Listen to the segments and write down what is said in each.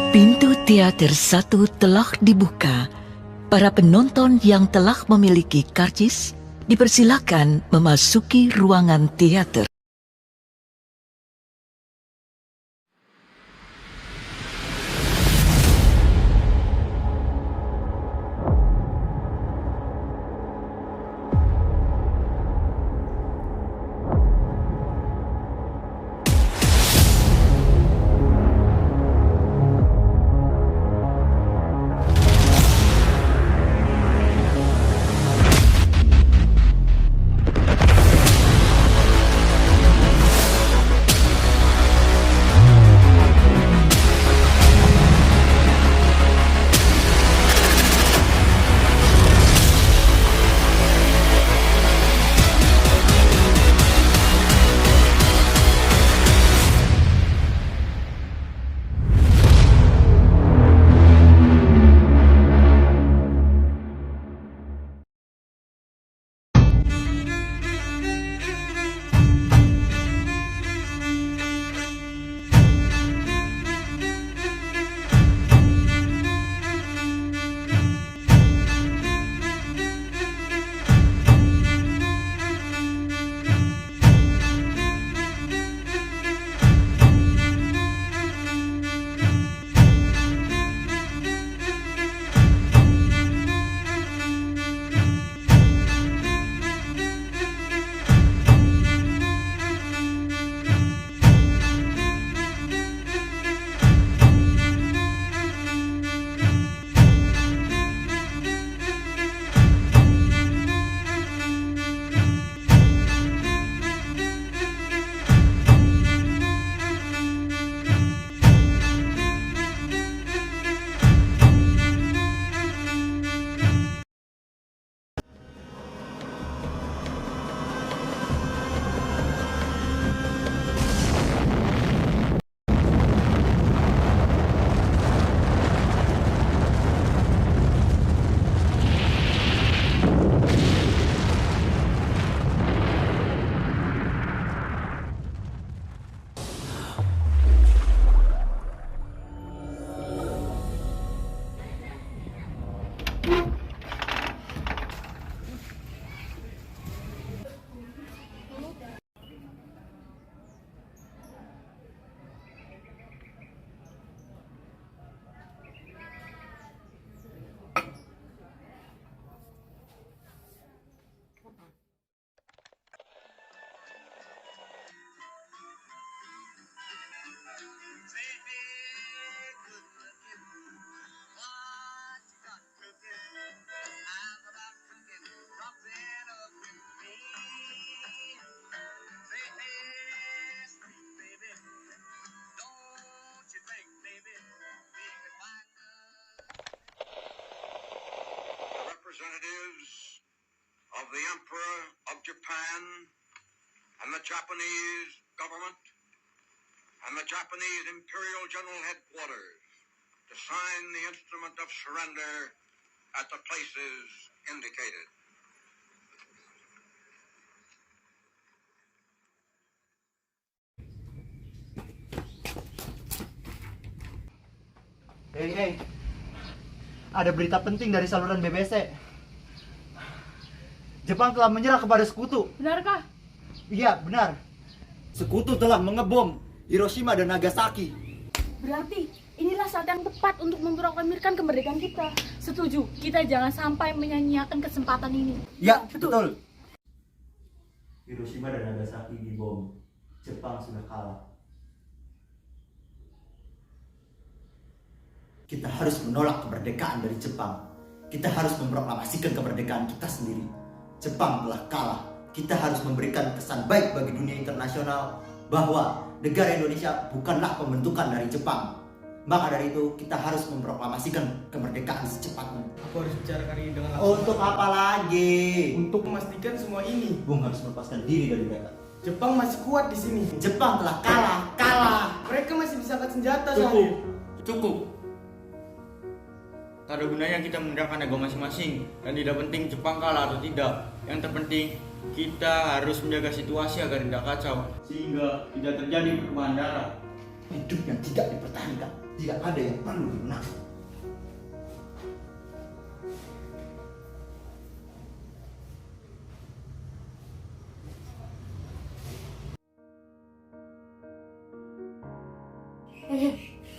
Pintu teater 1 telah dibuka. Para penonton yang telah memiliki karcis dipersilakan memasuki ruangan teater. Representatives of the Emperor of Japan and the Japanese government and the Japanese Imperial General Headquarters to sign the instrument of surrender at the places indicated. Hei, ada berita penting dari saluran BBC. Jepang telah menyerah kepada sekutu. Benarkah? Iya, benar. Sekutu telah mengebom Hiroshima dan Nagasaki. Berarti inilah saat yang tepat untuk memproklamirkan kemerdekaan kita. Setuju, kita jangan sampai menyanyiakan kesempatan ini. Ya, betul. Hiroshima dan Nagasaki dibom. Jepang sudah kalah. Kita harus menolak kemerdekaan dari Jepang. Kita harus memproklamasikan kemerdekaan kita sendiri. Jepang telah kalah. Kita harus memberikan kesan baik bagi dunia internasional bahwa negara Indonesia bukanlah pembentukan dari Jepang. Maka dari itu kita harus memproklamasikan kemerdekaan secepatnya. Aku harus bicarakan ini dengan Untuk apa lagi? Untuk memastikan semua ini. Bung harus melepaskan diri dari mereka. Jepang masih kuat di sini. Jepang telah kalah. Mereka masih bisa angkat senjata. Cukup. Tak ada gunanya kita meninggalkan ego masing-masing, dan tidak penting Jepang kalah atau tidak. Yang terpenting kita harus menjaga situasi agar tidak kacau, sehingga tidak terjadi perubahan darah. Hidup yang tidak dipertahankan Tidak ada yang perlu dimenangkan.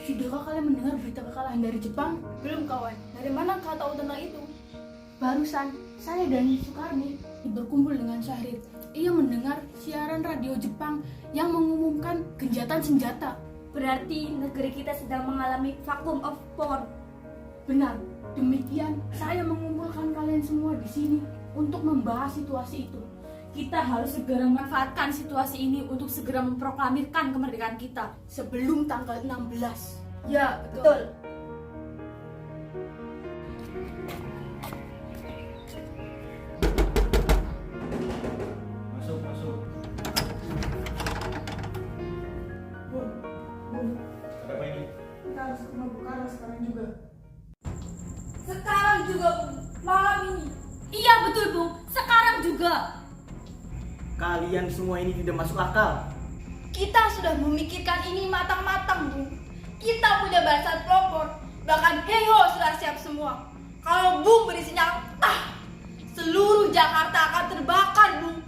Sudahkah kalian mendengar berita kekalahan dari Jepang? Belum kawan, dari mana kau tahu tentang itu? Barusan, saya dan Sukarni berkumpul dengan Syahrir. Ia mendengar siaran radio Jepang yang mengumumkan gencatan senjata. Berarti negeri kita sedang mengalami vacuum of power. Benar, demikian saya mengumpulkan kalian semua di sini untuk membahas situasi itu. Kita harus segera memanfaatkan situasi ini untuk segera memproklamirkan kemerdekaan kita. Sebelum tanggal 16. Ya, betul. Masuk. Ada apa ini? Kita harus ke Bukara sekarang juga. Sekarang juga, Bung. Malam ini. Iya, betul, Bung. Sekarang juga. Kalian semua ini tidak masuk akal. Kita sudah memikirkan ini matang-matang, Bung. Kita punya barisan pelopor. Bahkan Heiho sudah siap semua. Kalau Bung beri sinyal, seluruh Jakarta akan terbakar, Bung.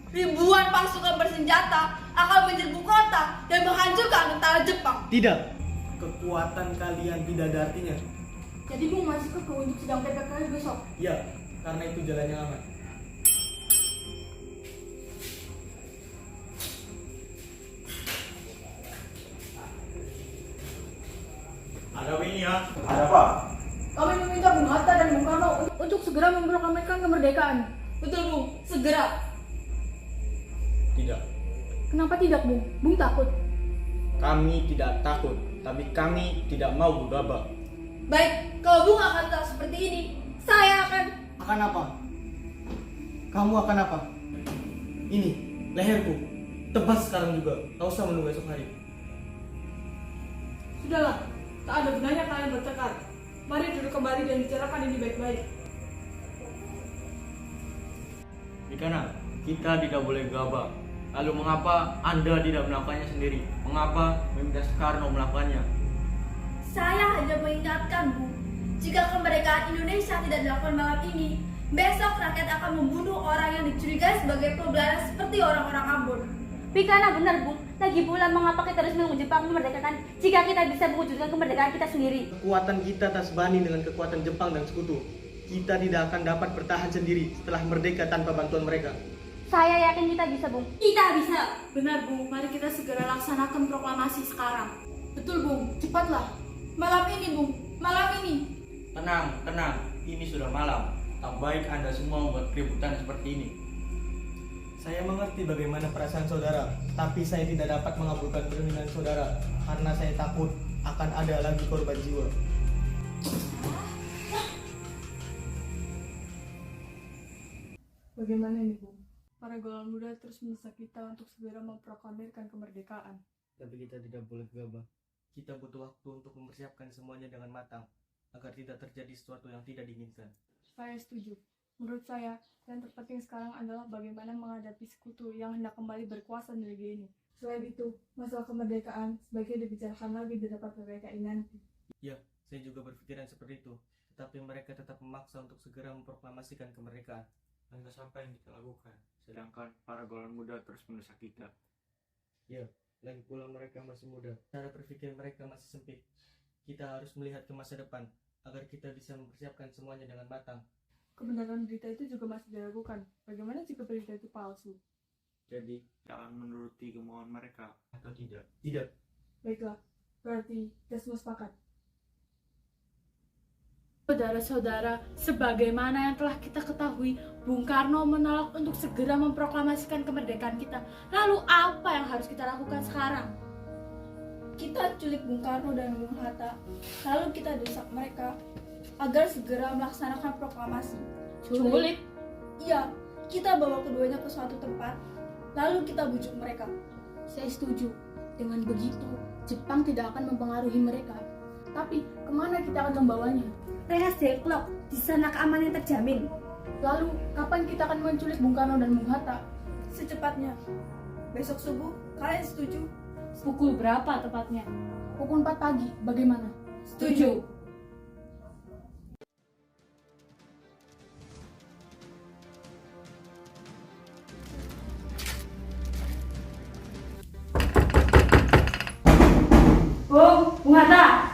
Ribuan pasukan bersenjata akan menyerbu kota dan menghancurkan tentara Jepang. Tidak. Kekuatan kalian tidak ada artinya. Jadi Bung masih kekeh untuk sidang PPKI besok. Ya, karena itu jalannya aman. Ada apa ini ya? Ada apa? Kami meminta Bung Hatta dan Bung Karno untuk segera memproklamirkan kemerdekaan. Betul, Bung. Segera. Tidak. Kenapa tidak, Bung? Bung takut. Kami tidak takut, tapi kami tidak mau gegabah. Baik, kalau Bung akan tetap seperti ini, saya akan... Akan apa? Kamu akan apa? Ini, leherku. Tebas sekarang juga. Tak usah menunggu esok hari. Sudahlah, tak ada gunanya kalian bertengkar. Mari duduk kembali dan bicarakan ini baik-baik. Mikana, kita tidak boleh gegabah. Lalu mengapa Anda tidak melakukannya sendiri? Mengapa meminta Soekarno melakukannya? Saya hanya mengingatkan, Bu, jika kemerdekaan Indonesia tidak dilakukan malam ini, besok rakyat akan membunuh orang yang dicurigai sebagai pembelanda seperti orang-orang Ambon. Pikana benar, Bu. Lagi pula mengapa kita harus menunggu Jepang memerdekakan jika kita bisa mewujudkan kemerdekaan kita sendiri? Kekuatan kita tak sebanding dengan kekuatan Jepang dan sekutu. Kita tidak akan dapat bertahan sendiri setelah merdeka tanpa bantuan mereka. Saya yakin kita bisa, Bung. Kita bisa. Benar, Bung. Mari kita segera laksanakan proklamasi sekarang. Betul, Bung. Cepatlah. Malam ini, Bung. Malam ini. Tenang. Ini sudah malam. Tak baik Anda semua membuat keributan seperti ini. Saya mengerti bagaimana perasaan saudara, tapi saya tidak dapat mengabulkan permintaan saudara karena saya takut akan ada lagi korban jiwa. Bagaimana ini, Bung? Para golongan muda terus mendesak kita untuk segera memproklamirkan kemerdekaan. Tapi kita tidak boleh gegabah. Kita butuh waktu untuk mempersiapkan semuanya dengan matang agar tidak terjadi sesuatu yang tidak diinginkan. Saya setuju. Menurut saya, yang terpenting sekarang adalah bagaimana menghadapi sekutu yang hendak kembali berkuasa di negeri ini. Selain itu, masalah kemerdekaan sebaiknya dibicarakan lagi di rapat PPKI nanti. Ya, saya juga berpikiran seperti itu. Tetapi mereka tetap memaksa untuk segera memproklamasikan kemerdekaan. Lantas apa yang kita lakukan? Sedangkan para golongan muda terus mendesak kita. Ya, lagi pula mereka masih muda. Cara berpikir mereka masih sempit. Kita harus melihat ke masa depan agar kita bisa mempersiapkan semuanya dengan matang. Kebenaran berita itu juga masih diragukan. Bagaimana jika berita itu palsu? Jadi, jangan menuruti kemauan mereka atau tidak? Tidak. Baiklah, berarti kita semua sepakat. Saudara-saudara, sebagaimana yang telah kita ketahui, Bung Karno menolak untuk segera memproklamasikan kemerdekaan kita. Lalu apa yang harus kita lakukan sekarang? Kita culik Bung Karno dan Bung Hatta, lalu kita desak mereka agar segera melaksanakan proklamasi. Culik? Iya, kita bawa keduanya ke suatu tempat, lalu kita bujuk mereka. Saya setuju. Dengan begitu, Jepang tidak akan mempengaruhi mereka. Tapi, kemana kita akan membawanya? Rengas Dengklok, di sana keamanan terjamin. Lalu, kapan kita akan menculik Bung Karno dan Bung Hatta? Secepatnya. Besok subuh, kalian setuju? Pukul berapa tepatnya? Pukul 4 pagi, bagaimana? Setuju. Bung Hatta.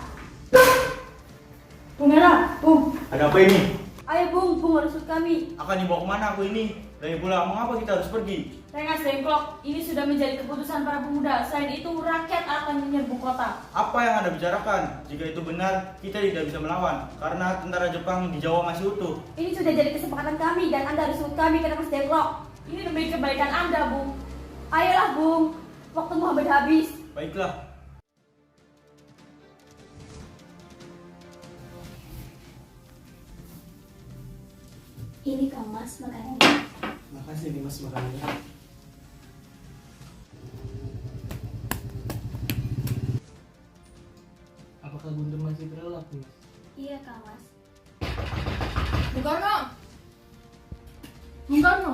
Bung Hatta, Bung. Ada apa ini? Ayo Bung urusut kami. Akan dibawa kemana aku ini? Lagi pula, mengapa kita harus pergi? Rengas Dengklok, ini sudah menjadi keputusan para pemuda. Selain itu, rakyat akan menyerbu kota. Apa yang Anda bicarakan? Jika itu benar, kita tidak bisa melawan karena tentara Jepang di Jawa masih utuh. Ini sudah jadi kesepakatan kami dan Anda harus ikut kami ke Rengas Dengklok. Ini demi kebaikan Anda, Bung. Ayolah Bung, waktumu hampir habis. Baiklah. Ini Kang Mas makanannya. Makasih nih Mas makanannya. Apakah Guntur masih terlelap, Mas? Iya Kang Mas. Bung Karno! Bung Karno!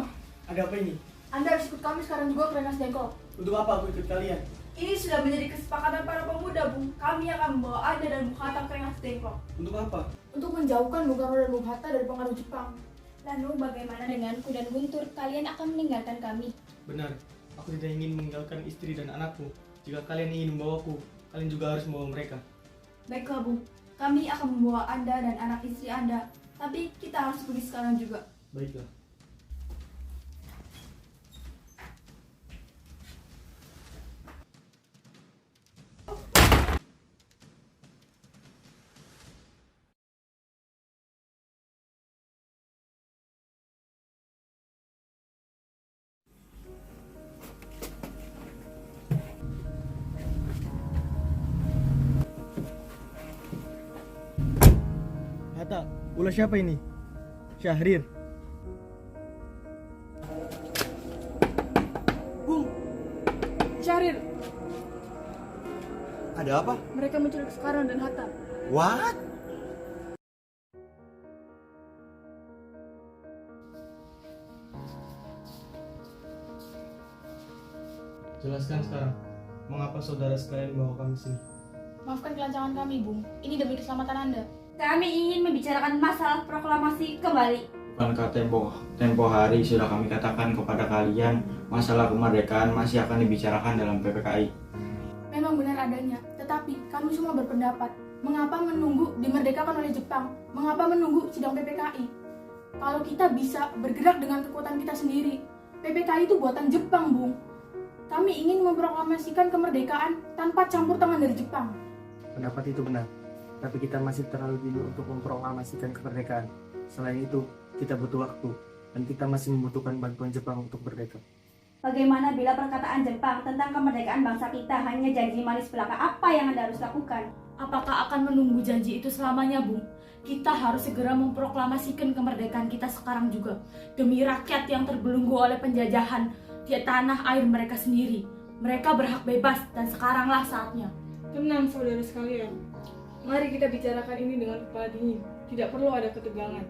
Ada apa ini? Anda harus ikut kami sekarang juga ke Rengas Dengklok. Untuk apa aku ikut kalian? Ini sudah menjadi kesepakatan para pemuda, Bung. Kami akan membawa Anda dan Bung Hatta ke Rengas Dengklok. Untuk apa? Untuk menjauhkan Bung Karno dan Bung Hatta dari pengaruh Jepang. Lalu bagaimana denganku dan Guntur? Kalian akan meninggalkan kami. Benar, aku tidak ingin meninggalkan istri dan anakku. Jika kalian ingin membawaku, kalian juga harus membawa mereka. Baiklah, Bung. Kami akan membawa Anda dan anak istri Anda. Tapi kita harus pergi sekarang juga. Baiklah. Hatta, ulah siapa ini? Syahrir. Bung! Syahrir! Ada apa? Mereka menculik Soekarno dan Hatta. What? Jelaskan sekarang, mengapa saudara sekalian membawa kami sini? Maafkan kelancangan kami, Bung. Ini demi keselamatan Anda. Kami ingin membicarakan masalah proklamasi kembali. Bukankah tempo hari sudah kami katakan kepada kalian masalah kemerdekaan masih akan dibicarakan dalam PPKI? Memang benar adanya, tetapi kami semua berpendapat, mengapa menunggu dimerdekakan oleh Jepang? Mengapa menunggu sidang PPKI? Kalau kita bisa bergerak dengan kekuatan kita sendiri, PPKI itu buatan Jepang, Bung. Kami ingin memproklamasikan kemerdekaan tanpa campur tangan dari Jepang. Pendapat itu benar, tapi kita masih terlalu dini untuk memproklamasikan kemerdekaan. Selain itu, kita butuh waktu, dan kita masih membutuhkan bantuan Jepang untuk merdeka. Bagaimana bila perkataan Jepang tentang kemerdekaan bangsa kita hanya janji manis belaka? Apa yang Anda harus lakukan? Apakah akan menunggu janji itu selamanya, Bung? Kita harus segera memproklamasikan kemerdekaan kita sekarang juga. Demi rakyat yang terbelenggu oleh penjajahan di tanah air mereka sendiri. Mereka berhak bebas dan sekaranglah saatnya. Tenang saudara sekalian, mari kita bicarakan ini dengan kepala dingin. Tidak perlu ada ketegangan.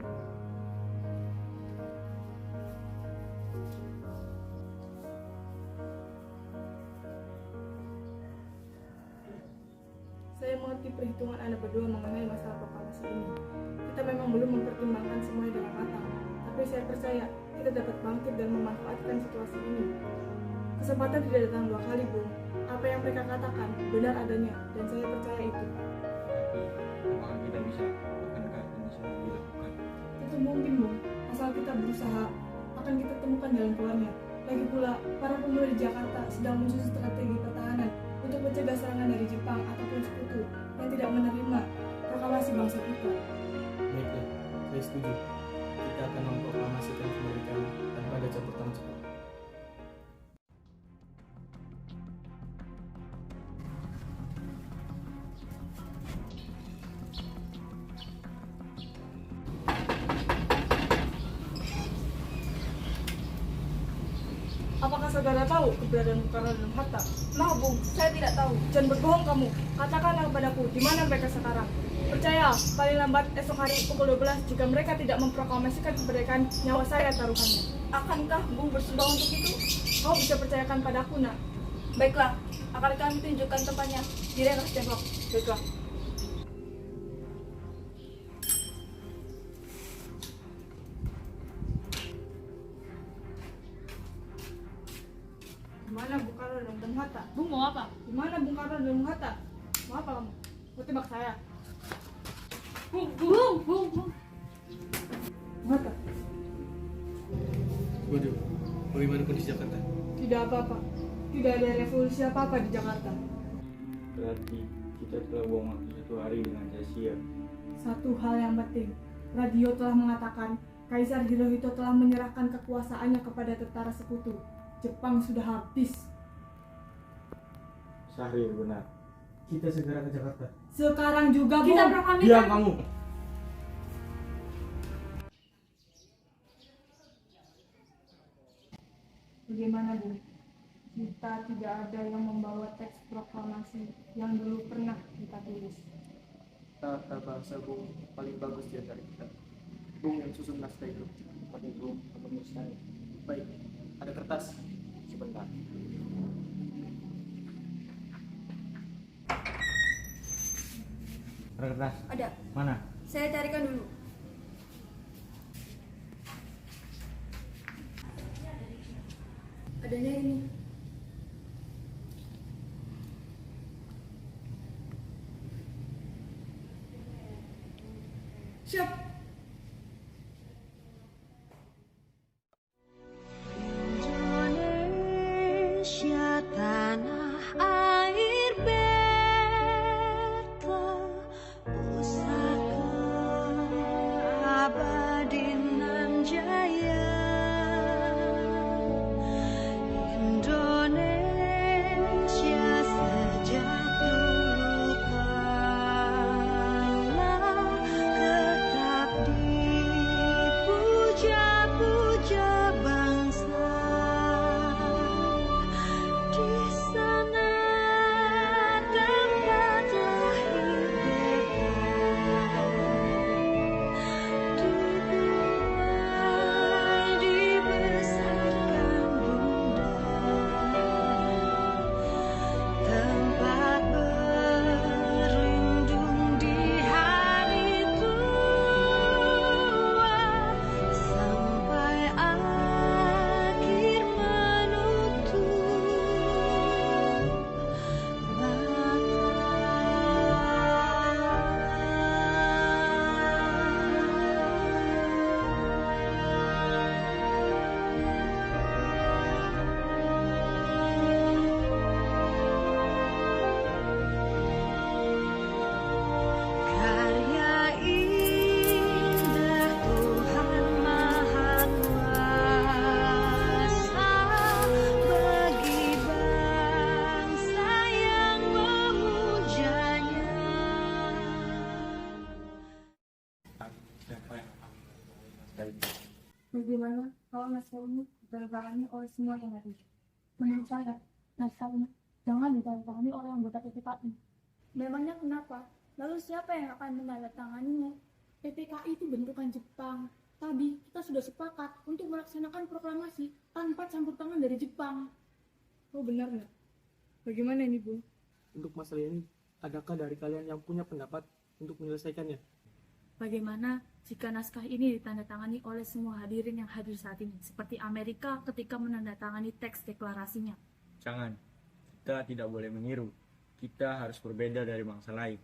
Saya mengerti perhitungan Anda berdua mengenai masalah proklamasi ini. Kita memang belum mempertimbangkan semuanya dengan matang, tapi saya percaya kita dapat bangkit dan memanfaatkan situasi ini. Kesempatan tidak datang dua kali, Bung. Apa yang mereka katakan benar adanya, dan saya percaya itu. Apakah kita bisa? Akankah ini semua dilakukan? Itu mungkin, Bung. Asal kita berusaha, akan kita temukan jalan keluarnya. Lagi pula, para pemuda di Jakarta sedang menyusun strategi pertahanan untuk mencegah serangan dari Jepang ataupun sekutu yang tidak menerima proklamasi bangsa kita. Baiklah, saya setuju. Kita akan memproklamasikan kemerdekaan tanpa ada campur tangan Jepang. Apakah saudara tahu keberadaan Bung Karno dan Hatta? Mau Bung, saya tidak tahu. Jangan berbohong kamu. Katakanlah kepadaku di mana mereka sekarang. Percaya, paling lambat esok hari pukul 12 jika mereka tidak memproklamasikan kemerdekaan, nyawa saya taruhannya. Akankah Bung bersumpah untuk itu? Kau bisa percayakan padaku, nak. Baiklah, akan kami tunjukkan tempatnya di Rengas Dengklok. Baiklah. Gimana Bung Karno dan Bung Hatta? Bung mau apa? Gimana Bung Karno dan Bung Hatta? Mau apa kamu? Mau tembak saya? Bung. Bung Hatta? Waduh, bagaimana kondisi Jakarta? Tidak apa-apa. Tidak ada revolusi apa-apa di Jakarta. Berarti kita telah buang waktu 1 hari dengan sia-sia. Satu hal yang penting, radio telah mengatakan Kaisar Hirohito telah menyerahkan kekuasaannya kepada tentara sekutu. Jepang sudah habis. Syahrir benar. Kita segera ke Jakarta. Sekarang juga, Kita Bung. proklamasikan. Diam kamu. Bagaimana, Bung? Kita tidak ada yang membawa teks proklamasi yang dulu pernah kita tulis. Tata bahasa Bung paling bagus di antara kita. Bung yang susun naskah itu. Pakai Bung, menuliskan. Baik, ada kertas. Sebentar. Ada kertas? Ada. Mana? Saya carikan dulu. Adanya ini. Siap. Indonesia tanah air bertepusaka abadi nan jaya. Indonesia sejak dulu kala tetap dipuja-puja bangsa. Di sana tempat lahir dibesarkan bunda, tempat berlindung di hari tua sampai akhir menutup karya indah Tuhan Maha Kuasa bagi bangsa yang memujanya. Bagaimana kalau naskah ini ditandatangani oleh semua yang hadir? Menurut saya, naskah ini jangan ditandatangani oleh anggota PPKI. Memangnya kenapa? Lalu siapa yang akan menandatanganinya? PPKI itu bentukan Jepang. Tadi kita sudah sepakat untuk melaksanakan proklamasi tanpa campur tangan dari Jepang. Oh benar nggak? Bagaimana ini, Bung? Untuk masalah ini, adakah dari kalian yang punya pendapat untuk menyelesaikannya? Bagaimana jika naskah ini ditandatangani oleh semua hadirin yang hadir saat ini, seperti Amerika ketika menandatangani teks deklarasinya? Jangan. Kita tidak boleh meniru. Kita harus berbeda dari bangsa lain.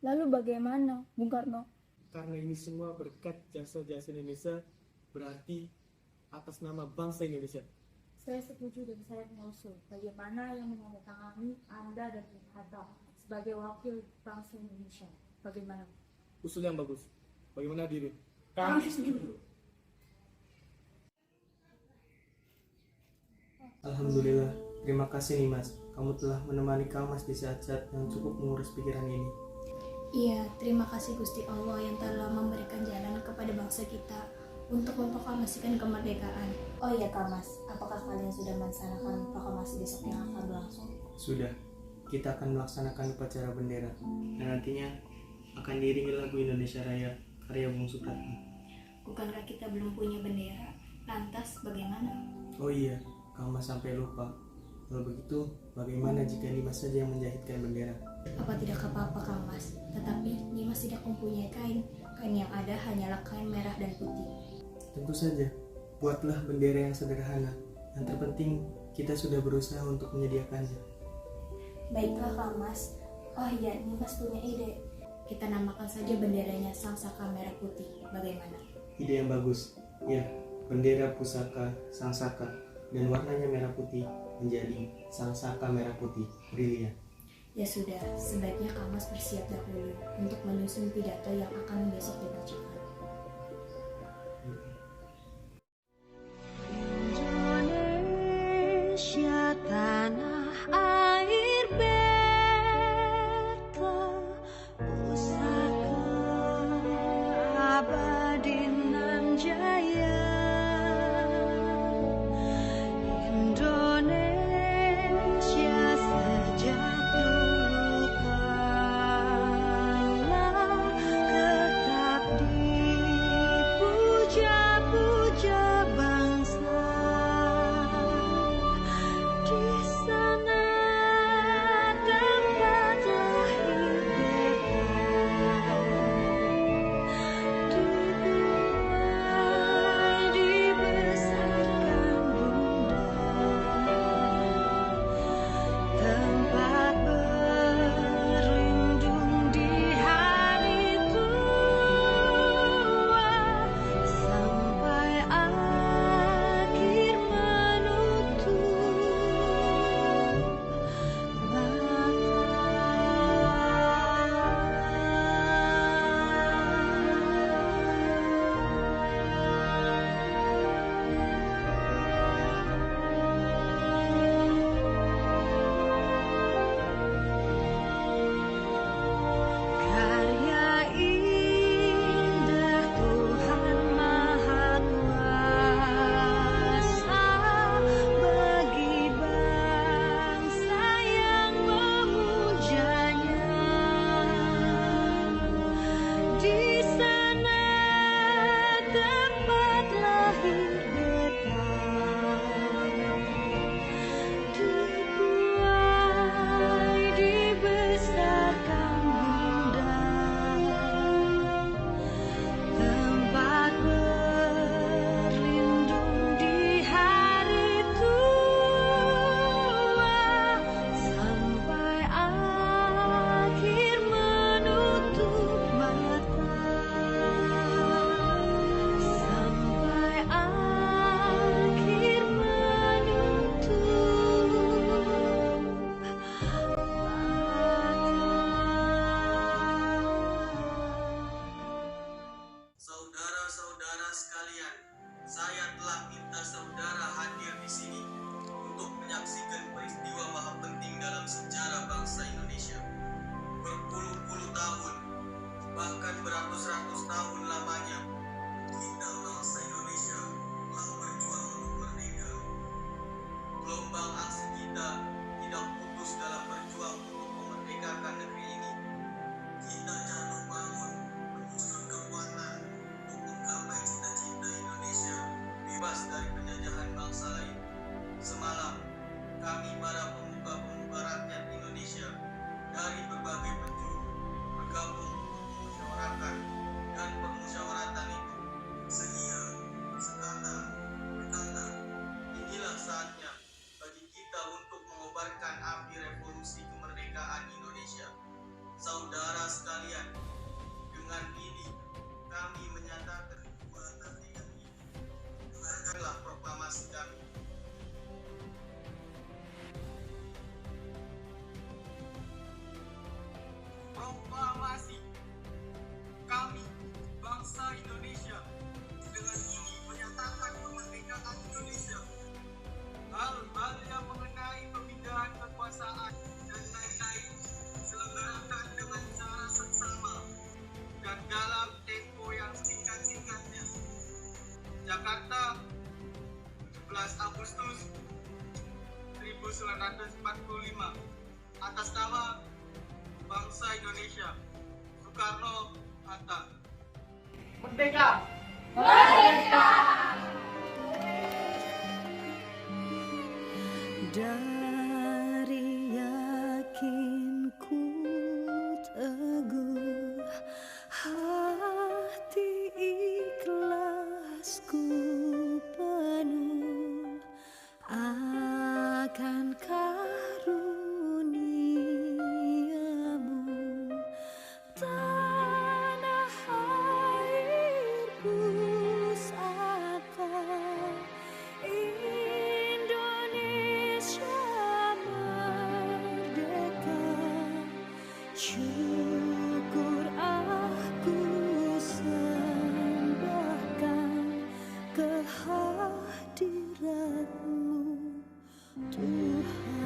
Lalu bagaimana, Bung Karno? Karena ini semua berkat jasa-jasa Indonesia, berarti atas nama bangsa Indonesia. Saya setuju dan saya mengusul bagaimana yang menandatangani Anda dan Bung Hatta sebagai wakil bangsa Indonesia. Bagaimana? Usul yang bagus. Bagaimana diri? Kami setuju. Alhamdulillah, terima kasih nih Mas. Kamu telah menemani Kamas di saat-saat yang cukup mengurus pikiran ini. Iya, terima kasih Gusti Allah yang telah memberikan jalan kepada bangsa kita untuk memproklamasikan kemerdekaan. Oh iya Kamas, apakah kalian sudah melaksanakan proklamasi besok yang akan berlangsung? Sudah, kita akan melaksanakan upacara bendera dan nantinya akan diiringi lagu Indonesia Raya karya Bung Supratman. Bukankah kita belum punya bendera? Lantas bagaimana? Oh iya, Kamas sampai lupa. Kalau begitu, bagaimana jika Nimas saja yang menjahitkan bendera? Apa tidak apa-apa Kang Mas, tetapi Nimas tidak mempunyai kain. Kain yang ada hanyalah kain merah dan putih. Tentu saja, buatlah bendera yang sederhana. Yang terpenting, kita sudah berusaha untuk menyediakannya. Baiklah Kang Mas. Oh iya, Nimas punya ide. Kita namakan saja benderanya Sang Saka Merah Putih. Bagaimana? Ide yang bagus. Ya, bendera pusaka Sang Saka dan warnanya merah putih menjadi Sang Saka Merah Putih. Brilian. Ya sudah, sebaiknya Kang Mas bersiap dahulu untuk menyusun pidato yang akan besok dibacakan. Indonesia tanah air beta pusaka abadi nan jaya. Indonesia sejak dulu kala tetap dipuja-puja bangsa. Di sana tempat lahir beta, dibuai dibesarkan bunda, tempat berlindung di hari tua sampai akhir menutup karya indah Tuhan Maha Kuasa bagi bangsa yang memujanya. Di sana tempat lahir beta, dibuai dibesarkan bunda, tempat berlindung di hari tua sampai akhir menutup mata, sampai akhir Saudara-saudara sekalian, saya telah minta saudara hadir di sini untuk menyaksikan peristiwa maha penting dalam sejarah bangsa Indonesia. Berpuluh-puluh tahun, bahkan beratus-ratus tahun lamanya, kita bangsa Indonesia telah berjuang untuk merdeka. Gelombang aksi kita tidak putus dalam berjuang untuk memerdekakan negeri ini. Kita jatuh bangun, menyusun kekuatan untuk menggapai cita-cita Indonesia bebas dari penjajahan bangsa lain. Semalam, kami para pemuka-pemuka rakyat Indonesia dari berbagai penjuru bergabung untuk memusyawarahkan, dan permusyawaratan itu seia, sekata, berkata, inilah saatnya bagi kita untuk mengobarkan api revolusi kemerdekaan Indonesia. Saudara sekalian, dengan ini kami menyatakan kekuatan ini. Dengarkanlah proklamasi kami. Proklamasi kami, bangsa Indonesia, dengan ini menyatakan kemerdekaan Indonesia. Hal-hal yang mengenai pemindahan kekuasaan dan lain-lain diselenggarakan dengan cara seksama dan dalam tempo yang singkat-singkatnya. Jakarta, 17 Agustus 1945. Atas nama bangsa Indonesia, Soekarno Hatta. Merdeka! dan Syukur aku sembahkan kehadirat-Mu Tuhan.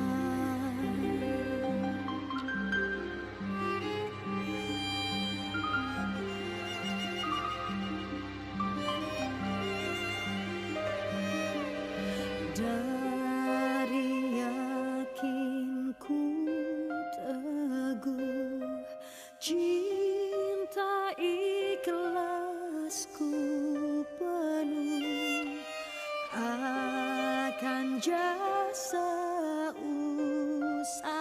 Dari yakinku teguh, cinta ikhlasku penuh akan jasa usaha